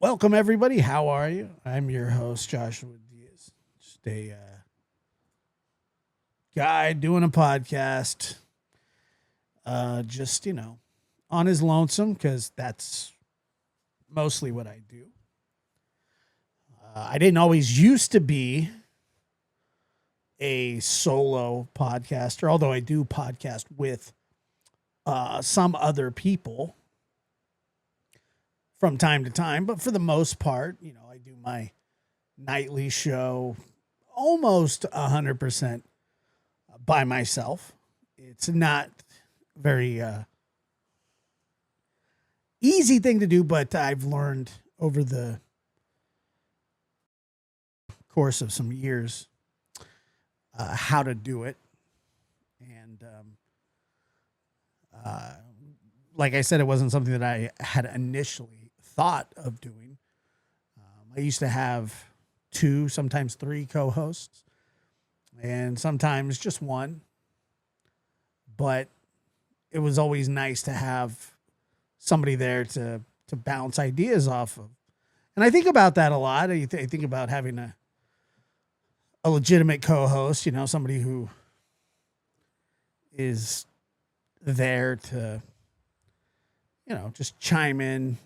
Welcome, everybody. How are you? I'm your host, Joshua Diaz. Just a guy doing a podcast. Just, on his lonesome, because that's mostly what I do. I didn't always used to be a solo podcaster, although I do podcast with some other people from time to time. But for the most part, I do my nightly show almost 100% by myself. It's not very easy thing to do, but I've learned over the course of some years how to do it. And like I said, it wasn't something that I had initially thought of doing. I used to have 2, sometimes 3 co-hosts, and sometimes just one. But it was always nice to have somebody there to bounce ideas off of. And I think about that a lot. I think about having a legitimate co-host, somebody who is there to, just chime in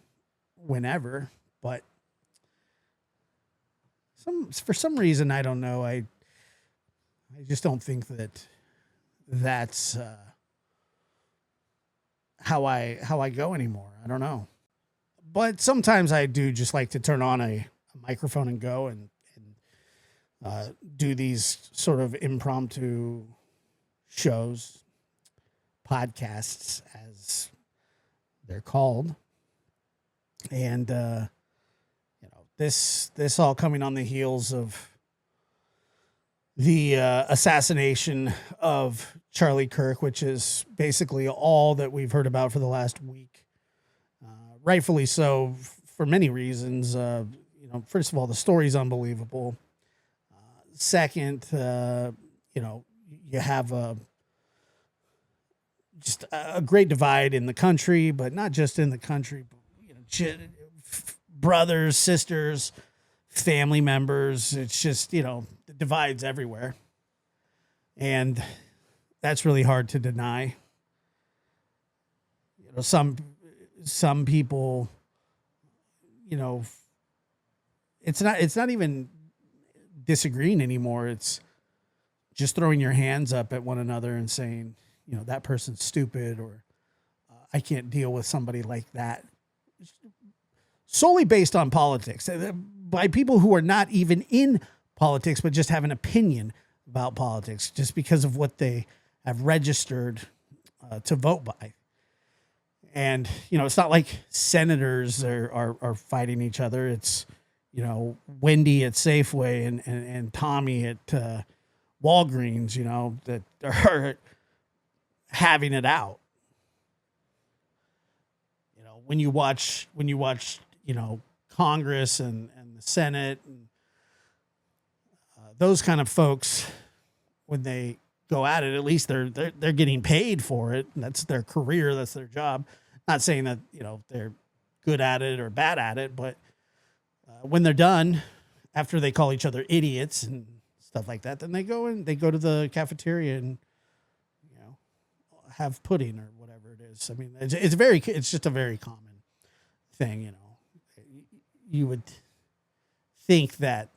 whenever. But for some reason, I don't know. I just don't think that's how I go anymore. I don't know. But sometimes I do just like to turn on a microphone and go and do these sort of impromptu shows, podcasts, as they're called. And, this all coming on the heels of the assassination of Charlie Kirk, which is basically all that we've heard about for the last week. Rightfully so, for many reasons. First of all, the story's unbelievable. Second, you have just a great divide in the country, but not just in the country, but, brothers, sisters, family members. It's just, the divides everywhere. And that's really hard to deny. Some people, it's not even disagreeing anymore. It's just throwing your hands up at one another and saying, that person's stupid, or I can't deal with somebody like that. Solely based on politics, by people who are not even in politics, but just have an opinion about politics just because of what they have registered to vote by. And, it's not like senators are fighting each other. It's, Wendy at Safeway and Tommy at Walgreens, that are having it out. When you watch, Congress and the Senate and those kind of folks, when they go at it, at least they're getting paid for it. That's their career. That's their job. Not saying that, they're good at it or bad at it, but when they're done, after they call each other idiots and stuff like that, then they go to the cafeteria and, have pudding or whatever it is. I mean, it's just a very common thing, You would think that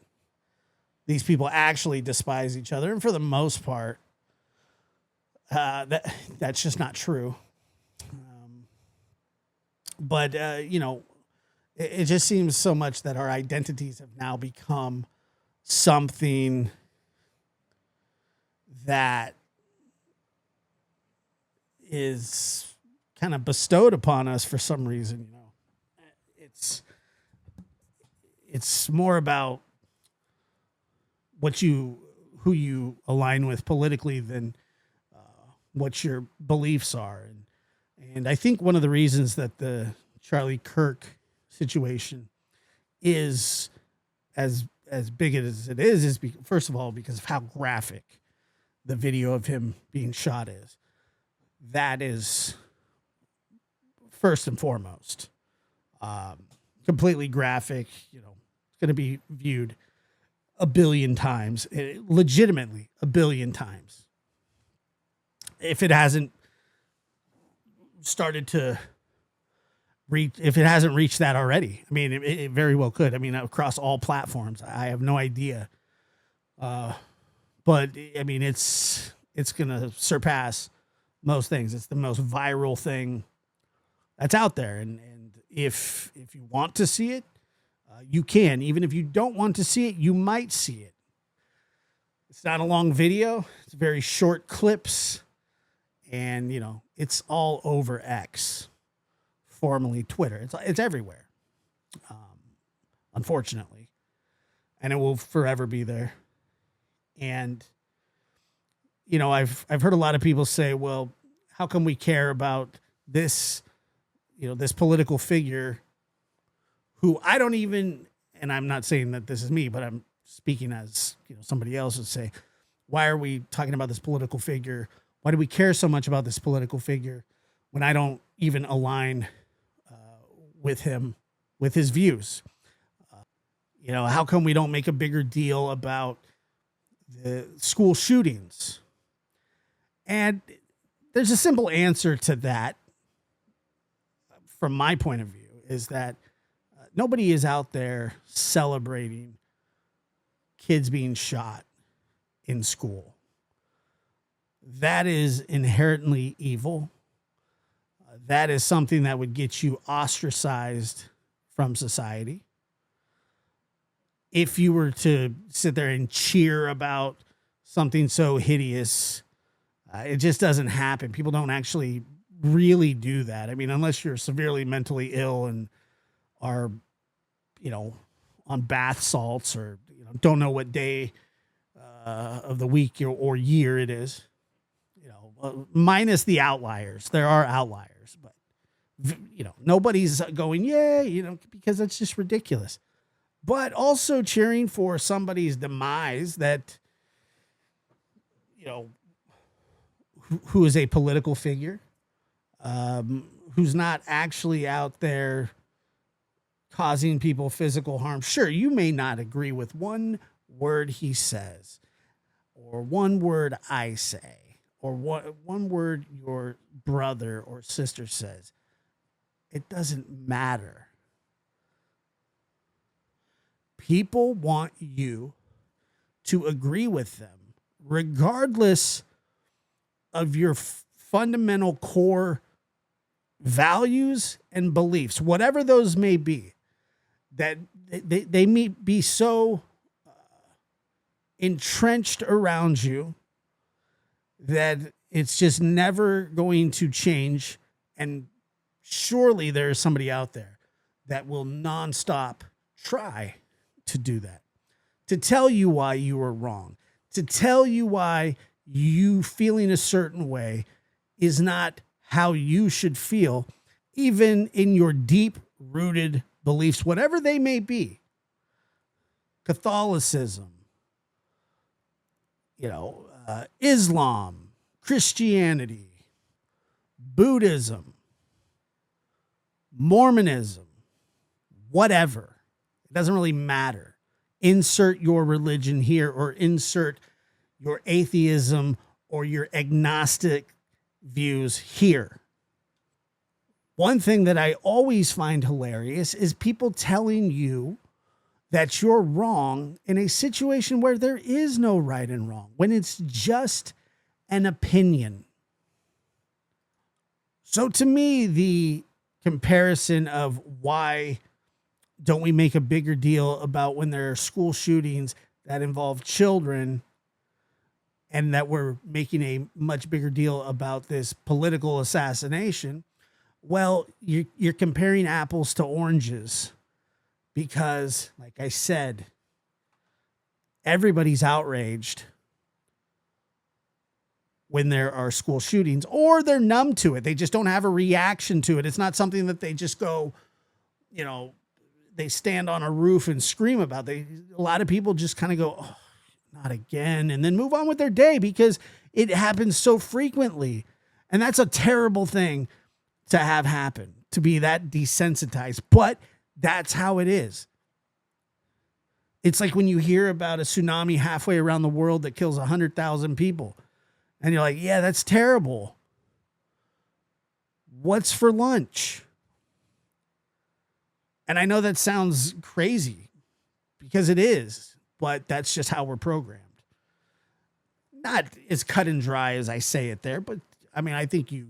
these people actually despise each other, and for the most part, that's just not true. But it just seems so much that our identities have now become something that is kind of bestowed upon us for some reason. It's more about who you align with politically than what your beliefs are. And I think one of the reasons that the Charlie Kirk situation is as big as it is first of all, because of how graphic the video of him being shot is. That is first and foremost. completely graphic, it's going to be viewed a billion times, legitimately a billion times. If it hasn't started to reach, if it hasn't reached that already, I mean, it very well could. I mean, across all platforms, I have no idea. But I mean, it's going to surpass most things. It's the most viral thing that's out there. And if you want to see it, you can. Even if you don't want to see it, you might see it. It's not a long video. It's very short clips. And, it's all over X, formerly Twitter. It's everywhere, unfortunately. And it will forever be there. And, I've heard a lot of people say, well, how come we care about this, this political figure who I don't even, and I'm not saying that this is me, but I'm speaking as, somebody else would say, why are we talking about this political figure? Why do we care so much about this political figure when I don't even align with him, with his views? How come we don't make a bigger deal about the school shootings? And there's a simple answer to that, from my point of view, is that nobody is out there celebrating kids being shot in school. That is inherently evil. That is something that would get you ostracized from society. If you were to sit there and cheer about something so hideous, it just doesn't happen. People don't actually really do that. I mean, unless you're severely mentally ill and are, on bath salts or, don't know what day of the week or year it is, minus the outliers. There are outliers, but, nobody's going, yeah, because that's just ridiculous. But also cheering for somebody's demise that, who is a political figure, who's not actually out there causing people physical harm. Sure, you may not agree with one word he says, or one word I say, or one word your brother or sister says. It doesn't matter. People want you to agree with them, regardless of your fundamental core values and beliefs, whatever those may be, that they may be so entrenched around you that it's just never going to change. And surely there is somebody out there that will nonstop try to do that, to tell you why you are wrong, to tell you why you feeling a certain way is not how you should feel, even in your deep-rooted beliefs, whatever they may be. Catholicism, Islam, Christianity, Buddhism, Mormonism, whatever. It doesn't really matter. Insert your religion here, or insert your atheism or your agnostic views here. One thing that I always find hilarious is people telling you that you're wrong in a situation where there is no right and wrong, when it's just an opinion. So to me, the comparison of why don't we make a bigger deal about when there are school shootings that involve children, and that we're making a much bigger deal about this political assassination, well, you're comparing apples to oranges, because, like I said, everybody's outraged when there are school shootings, or they're numb to it. They just don't have a reaction to it. It's not something that they just go, they stand on a roof and scream about. A lot of people just kind of go, oh, not again, and then move on with their day, because it happens so frequently. And that's a terrible thing to have happen, to be that desensitized. But That's how it is. It's like when you hear about a tsunami halfway around the world that kills 100,000 people. And you're like, yeah, that's terrible. What's for lunch? And I know that sounds crazy because it is, but that's just how we're programmed. Not as cut and dry as I say it there, but I mean, I think you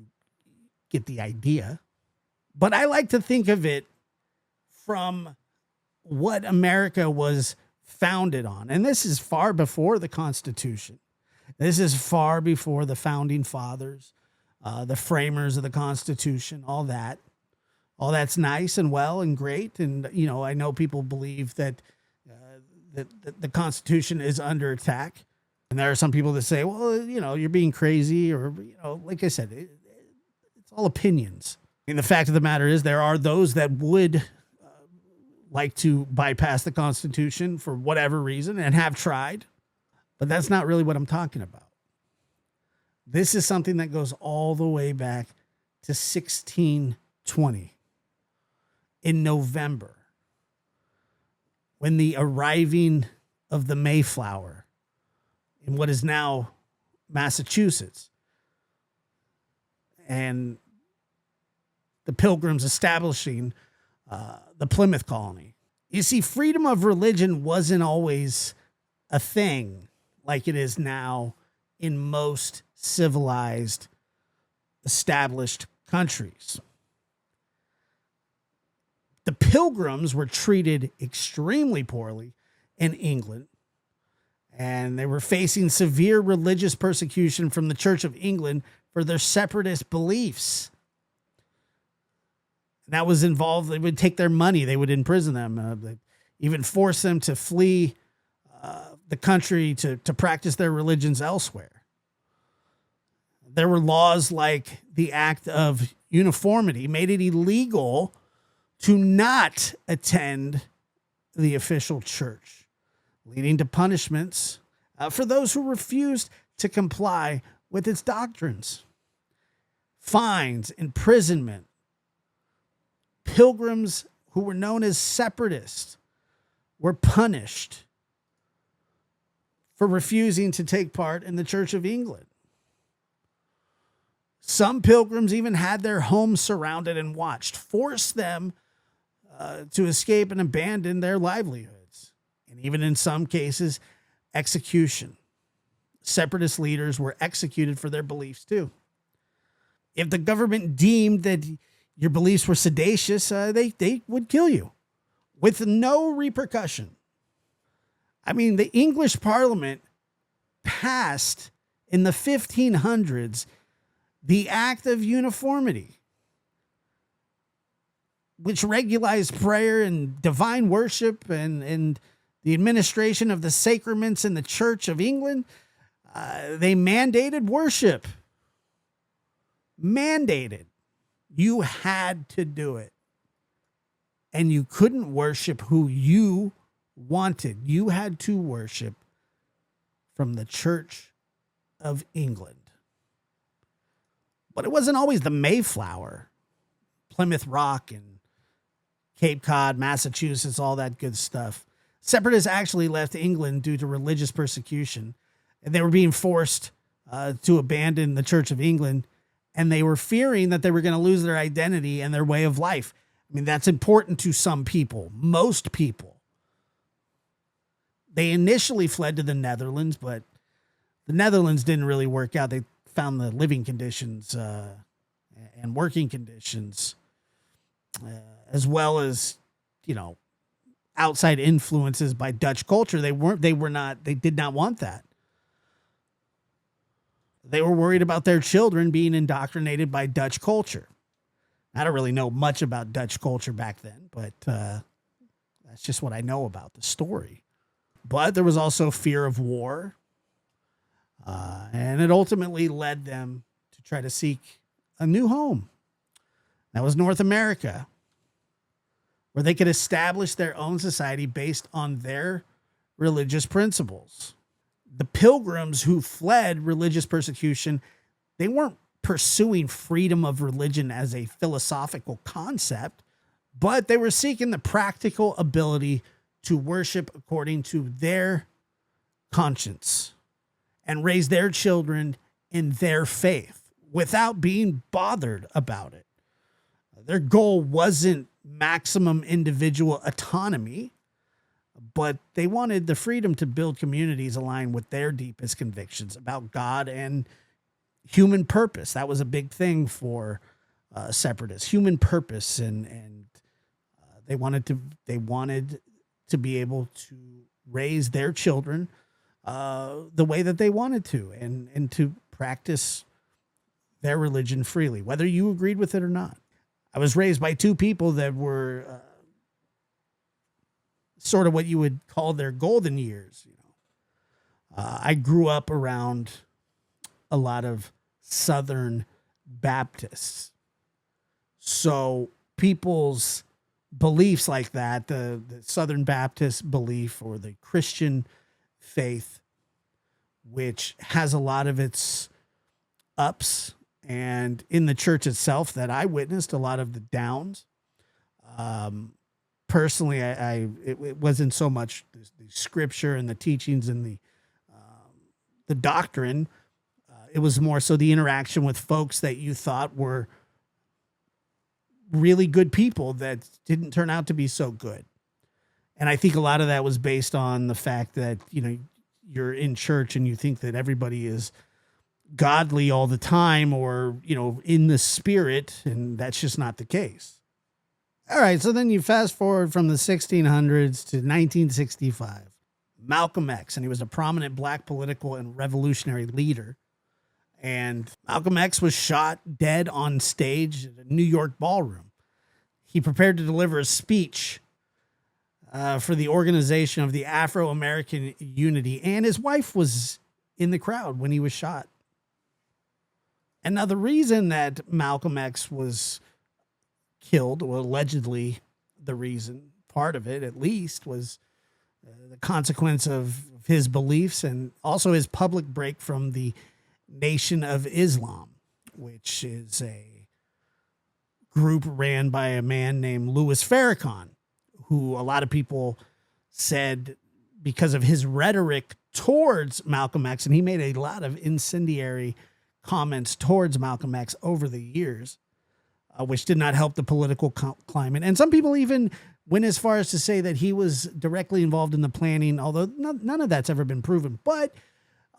get the idea. But I like to think of it from what America was founded on. And this is far before the Constitution. This is far before the founding fathers, the framers of the Constitution, all that. All that's nice and well and great. And, you know, I know people believe that, that the Constitution is under attack. And there are some people that say, well, you know, you're being crazy, or, you know, like I said, it's all opinions. And the fact of the matter is there are those that would like to bypass the Constitution for whatever reason and have tried. But that's not really what I'm talking about. This is something that goes all the way back to 1620 in November, when the arriving of the Mayflower in what is now Massachusetts, and the Pilgrims establishing the Plymouth colony. You see, freedom of religion wasn't always a thing like it is now in most civilized, established countries. The Pilgrims were treated extremely poorly in England, and they were facing severe religious persecution from the Church of England for their separatist beliefs. And that was involved. They would take their money. They would imprison them. They'd even force them to flee the country to practice their religions elsewhere. There were laws like the Act of Uniformity made it illegal to not attend the official church, leading to punishments for those who refused to comply with its doctrines. Fines, imprisonment. Pilgrims who were known as separatists were punished for refusing to take part in the Church of England. Some pilgrims even had their homes surrounded and watched, forced them to escape and abandon their livelihoods, and even in some cases, execution. Separatist leaders were executed for their beliefs too. If the government deemed that your beliefs were seditious, they would kill you with no repercussion. I mean, the English Parliament passed in the 1500s the Act of Uniformity, which regulates prayer and divine worship and the administration of the sacraments in the Church of England. They mandated worship. Mandated. You had to do it. And you couldn't worship who you wanted. You had to worship from the Church of England. But it wasn't always the Mayflower, Plymouth Rock, and Cape Cod, Massachusetts, all that good stuff. Separatists actually left England due to religious persecution, and they were being forced to abandon the Church of England, and they were fearing that they were going to lose their identity and their way of life. I mean, that's important to some people, most people. They initially fled to the Netherlands, but the Netherlands didn't really work out. They found the living conditions and working conditions, as well as, you know, outside influences by Dutch culture. They did not want that. They were worried about their children being indoctrinated by Dutch culture. I don't really know much about Dutch culture back then, but that's just what I know about the story. But there was also fear of war. And it ultimately led them to try to seek a new home. That was North America, where they could establish their own society based on their religious principles. The Pilgrims who fled religious persecution, they weren't pursuing freedom of religion as a philosophical concept. but they were seeking the practical ability to worship according to their conscience and raise their children in their faith without being bothered about it. Their goal wasn't maximum individual autonomy, but they wanted the freedom to build communities aligned with their deepest convictions about God and human purpose. That was a big thing for separatists, human purpose, and they wanted to be able to raise their children the way that they wanted to, and to practice their religion freely, whether you agreed with it or not. I was raised by two people that were sort of what you would call their golden years. I grew up around a lot of Southern Baptists. So people's beliefs like that, the Southern Baptist belief or the Christian faith, which has a lot of its ups, and in the church itself that I witnessed a lot of the downs. Personally, it wasn't so much the scripture and the teachings and the doctrine. It was more so the interaction with folks that you thought were really good people that didn't turn out to be so good. And I think a lot of that was based on the fact that, you're in church and you think that everybody is godly all the time or, in the spirit, and that's just not the case. All right, so then you fast forward from the 1600s to 1965. Malcolm X, and he was a prominent black political and revolutionary leader. And Malcolm X was shot dead on stage at a New York ballroom. He prepared to deliver a speech for the organization of the Afro-American Unity, and his wife was in the crowd when he was shot. And now the reason that Malcolm X was killed, or allegedly the reason, part of it at least, was the consequence of his beliefs and also his public break from the Nation of Islam, which is a group ran by a man named Louis Farrakhan, who a lot of people said, because of his rhetoric towards Malcolm X, and he made a lot of incendiary comments towards Malcolm X over the years, which did not help the political climate. And some people even went as far as to say that he was directly involved in the planning, although none of that's ever been proven. But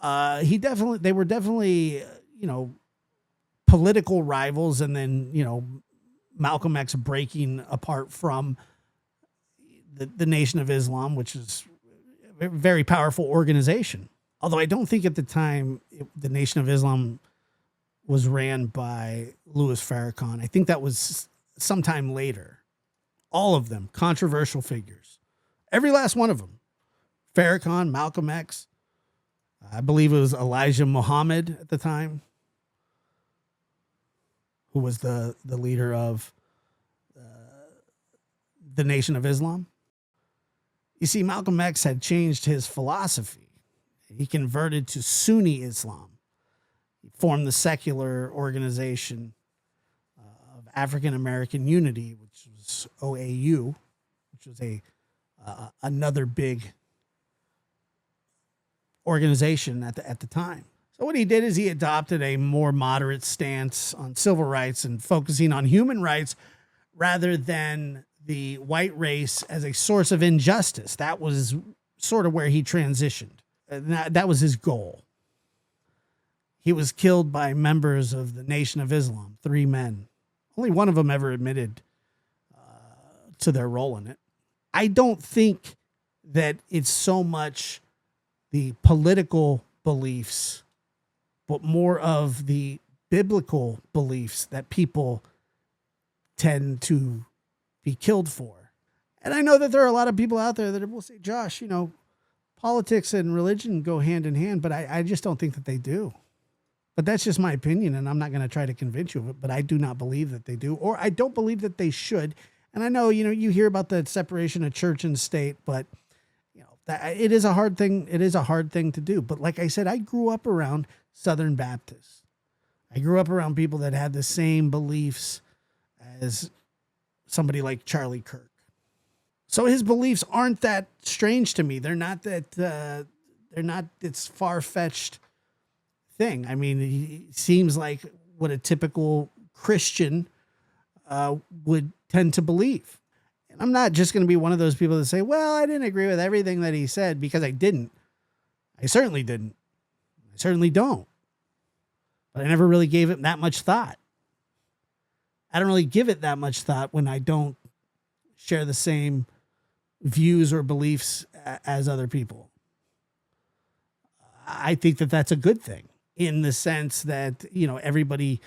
they were definitely, political rivals. And then, Malcolm X breaking apart from the Nation of Islam, which is a very powerful organization. Although I don't think at the time the Nation of Islam was ran by Louis Farrakhan. I think that was sometime later. All of them, controversial figures. Every last one of them. Farrakhan, Malcolm X. I believe it was Elijah Muhammad at the time, who was the leader of the Nation of Islam. You see, Malcolm X had changed his philosophy. He converted to Sunni Islam. He formed the secular organization of African American Unity, which was OAU, which was another big organization at the time. So what he did is he adopted a more moderate stance on civil rights and focusing on human rights rather than the white race as a source of injustice. That was sort of where he transitioned. That was his goal. He was killed by members of the Nation of Islam, 3 men. Only one of them ever admitted to their role in it. I don't think that it's so much the political beliefs, but more of the biblical beliefs that people tend to be killed for. And I know that there are a lot of people out there that will say, Josh, politics and religion go hand in hand, but I just don't think that they do. But that's just my opinion, and I'm not going to try to convince you of it, but I do not believe that they do, or I don't believe that they should. And I know, you hear about the separation of church and state, but it is a hard thing. It is a hard thing to do. But like I said, I grew up around Southern Baptists. I grew up around people that had the same beliefs as somebody like Charlie Kirk. So his beliefs aren't that strange to me. They're not it's far-fetched thing. I mean, he seems like what a typical Christian would tend to believe. And I'm not just going to be one of those people that say, well, I didn't agree with everything that he said, because I didn't. I certainly didn't. I certainly don't. But I never really gave it that much thought. I don't really give it that much thought when I don't share the same views or beliefs as other people. I think that that's a good thing, in the sense that, you know, everybody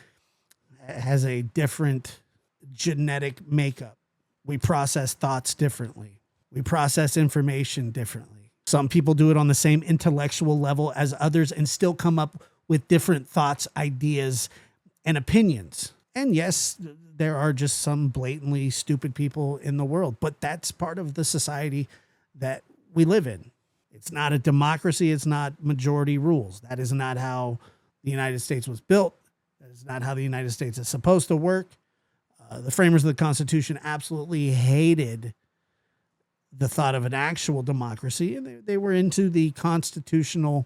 has a different genetic makeup. We process thoughts differently. We process information differently. Some people do it on the same intellectual level as others and still come up with different thoughts, ideas, and opinions. And yes, there are just some blatantly stupid people in the world, but that's part of the society that we live in. It's not a democracy. It's not majority rules. That is not how the United States was built. That is not how the United States is supposed to work. The framers of the Constitution absolutely hated the thought of an actual democracy, and they were into the constitutional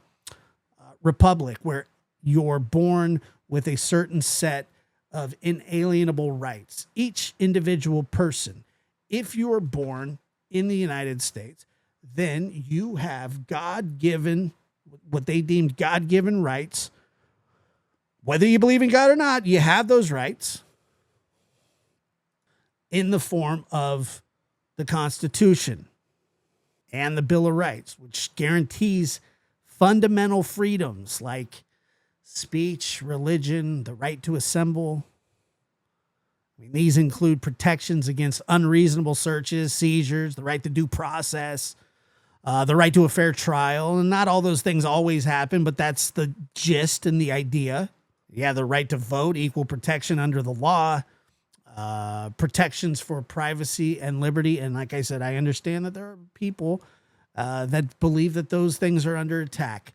republic, where you're born with a certain set of inalienable rights. Each individual person, if you are born in the United States, then you have God-given, what they deemed God-given rights. Whether you believe in God or not, you have those rights in the form of the Constitution and the Bill of Rights, which guarantees fundamental freedoms like speech, religion, the right to assemble. I mean, these include protections against unreasonable searches, seizures, the right to due process, the right to a fair trial. And not all those things always happen, but that's the gist and the idea. Yeah, the right to vote, equal protection under the law, protections for privacy and liberty. And like I said, I understand that there are people that believe that those things are under attack.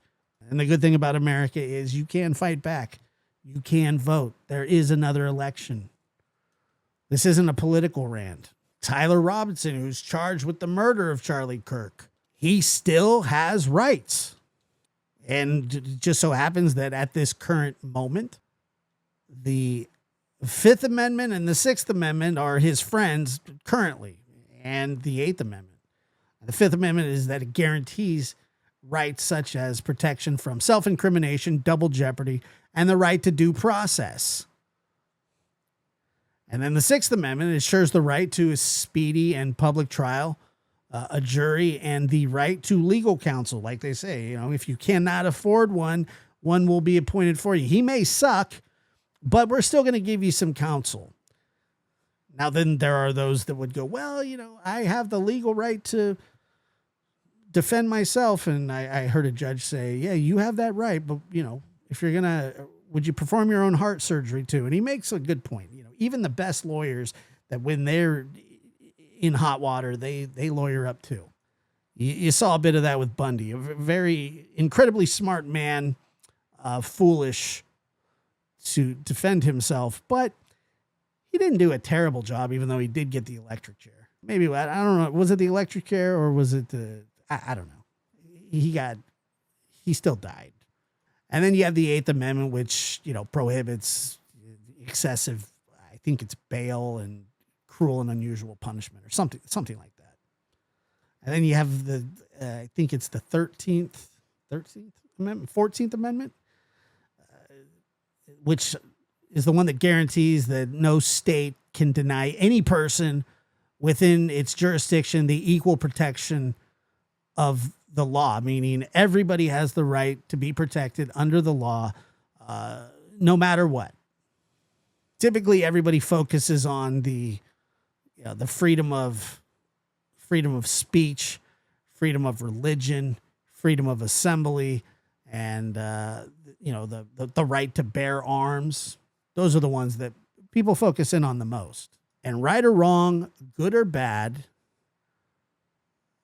And the good thing about America is you can fight back. You can vote. There is another election. This isn't a political rant. Tyler Robinson, who's charged with the murder of Charlie Kirk, he still has rights. And it just so happens that at this current moment, the Fifth Amendment and the Sixth Amendment are his friends currently, and the Eighth Amendment. The Fifth Amendment is that it guarantees rights such as protection from self-incrimination, double jeopardy, and the right to due process. And then the Sixth Amendment ensures the right to a speedy and public trial, a jury, and the right to legal counsel. Like they say, you know, if you cannot afford one, one will be appointed for you. He may suck, but we're still going to give you some counsel. Now, then there are those that would go, well, you know, I have the legal right to defend myself. And I heard a judge say, yeah, you have that right. But, you know, if you're going to, would you perform your own heart surgery too? And he makes a good point. You know, even the best lawyers, that when they're in hot water, they lawyer up too. You saw a bit of that with Bundy, a very incredibly smart man, foolish to defend himself, but he didn't do a terrible job, even though he did get the electric chair. Maybe, I don't know, was it the electric chair or was it I don't know. He still died. And then you have the Eighth Amendment, which, you know, prohibits excessive, I think it's bail and cruel and unusual punishment or something like that. And then you have the, I think it's the 13th Amendment, 14th Amendment, which is the one that guarantees that no state can deny any person within its jurisdiction the equal protection of the law, meaning everybody has the right to be protected under the law, no matter what. Typically, everybody focuses on the freedom of speech, freedom of religion, freedom of assembly, and the right to bear arms. Those are the ones that people focus in on the most. And right or wrong, good or bad,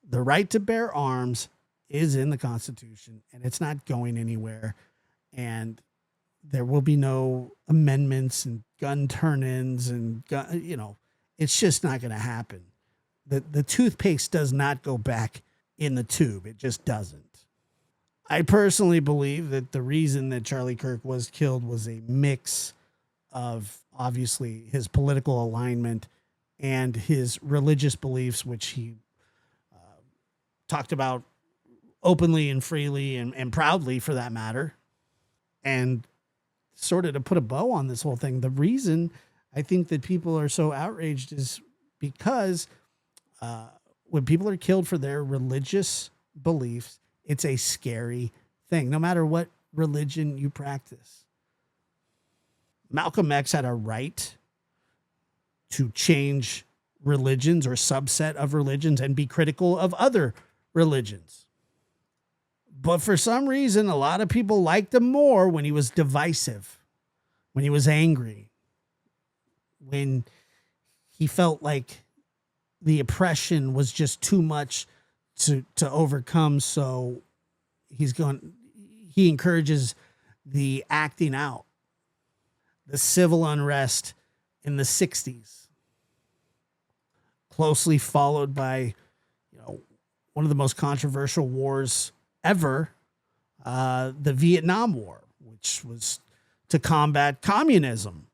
the right to bear arms is in the Constitution, and it's not going anywhere. And there will be no amendments and gun turn-ins and gun, It's just not going to happen. The toothpaste does not go back in the tube. It just doesn't. I personally believe that the reason that Charlie Kirk was killed was a mix of obviously his political alignment and his religious beliefs, which he talked about openly and freely and proudly for that matter. And sort of to put a bow on this whole thing, the reason I think that people are so outraged is because when people are killed for their religious beliefs, it's a scary thing, no matter what religion you practice. Malcolm X had a right to change religions or subset of religions and be critical of other religions. But for some reason, a lot of people liked him more when he was divisive, when he was angry, when he felt like the oppression was just too much to overcome. So he encourages the acting out, the civil unrest in the 60s, closely followed by, one of the most controversial wars ever, the Vietnam War, which was to combat communism,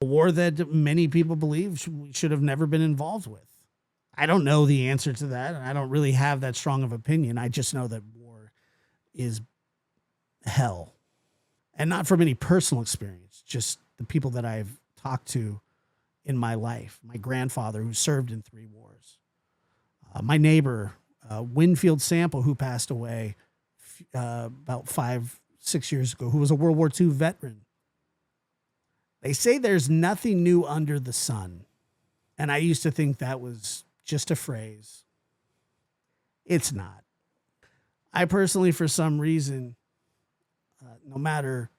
a war that many people believe we should have never been involved with. I don't know the answer to that, and I don't really have that strong of opinion. I just know that war is hell. And not from any personal experience, just the people that I've talked to in my life. My grandfather, who served in 3 wars. My neighbor, Winfield Sample, who passed away about 5-6 years ago, who was a World War II veteran. They say there's nothing new under the sun. And I used to think that was just a phrase. It's not. I personally, for some reason, no matter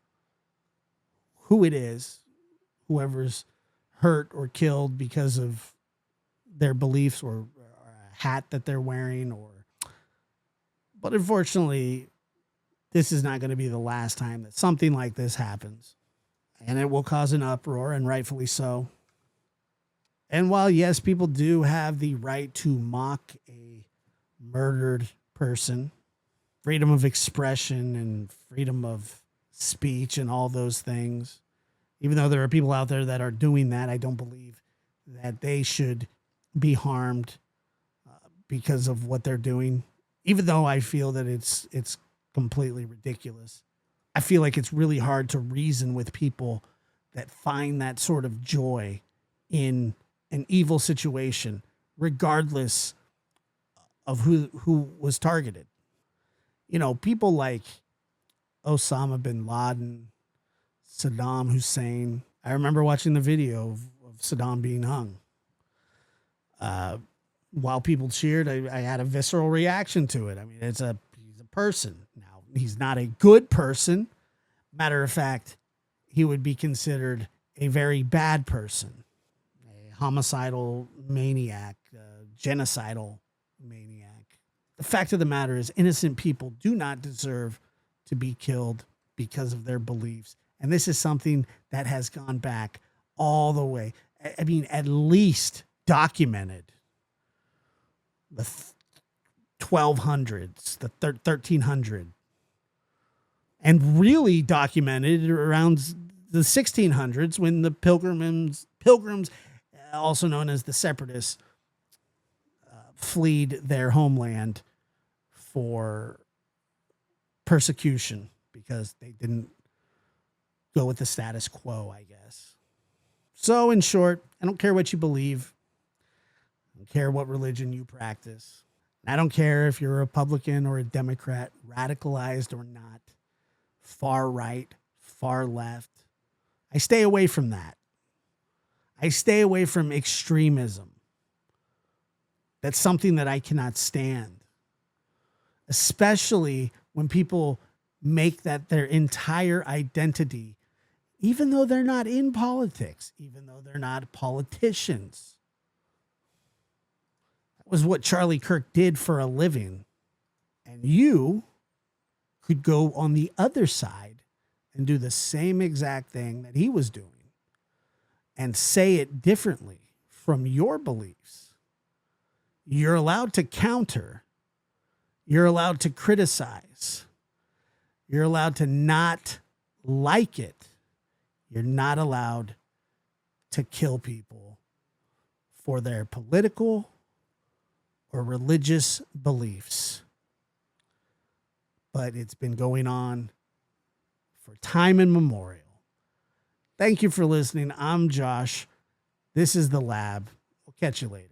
who it is, whoever's hurt or killed because of their beliefs or a hat that they're wearing, but unfortunately, this is not going to be the last time that something like this happens. And it will cause an uproar, and rightfully so. And while, yes, people do have the right to mock a murdered person, freedom of expression and freedom of speech and all those things, even though there are people out there that are doing that, I don't believe that they should be harmed because of what they're doing, even though I feel that it's completely ridiculous. I feel like it's really hard to reason with people that find that sort of joy in an evil situation, regardless of who was targeted. People like Osama bin Laden, Saddam Hussein. I remember watching the video of Saddam being hung. While people cheered, I had a visceral reaction to it. I mean, he's a person. Now, he's not a good person. Matter of fact, he would be considered a very bad person, a homicidal maniac, a genocidal maniac. The fact of the matter is, innocent people do not deserve to be killed because of their beliefs. And this is something that has gone back all the way. I mean, at least documented the 1200s, the 1300s, and really documented around the 1600s when the pilgrims, also known as the separatists, fled their homeland for persecution because they didn't go with the status quo, I guess. So in short, I don't care what you believe. I don't care what religion you practice. I don't care if you're a Republican or a Democrat, radicalized or not, far right, far left. I stay away from that. I stay away from extremism. That's something that I cannot stand, especially when people make that their entire identity, even though they're not in politics, even though they're not politicians. That was what Charlie Kirk did for a living. And you could go on the other side and do the same exact thing that he was doing and say it differently. from your beliefs. You're allowed to counter. You're allowed to criticize. You're allowed to not like it. You're not allowed to kill people for their political or religious beliefs. But it's been going on for time immemorial. Thank you for listening. I'm Josh. This is The Lab. We'll catch you later.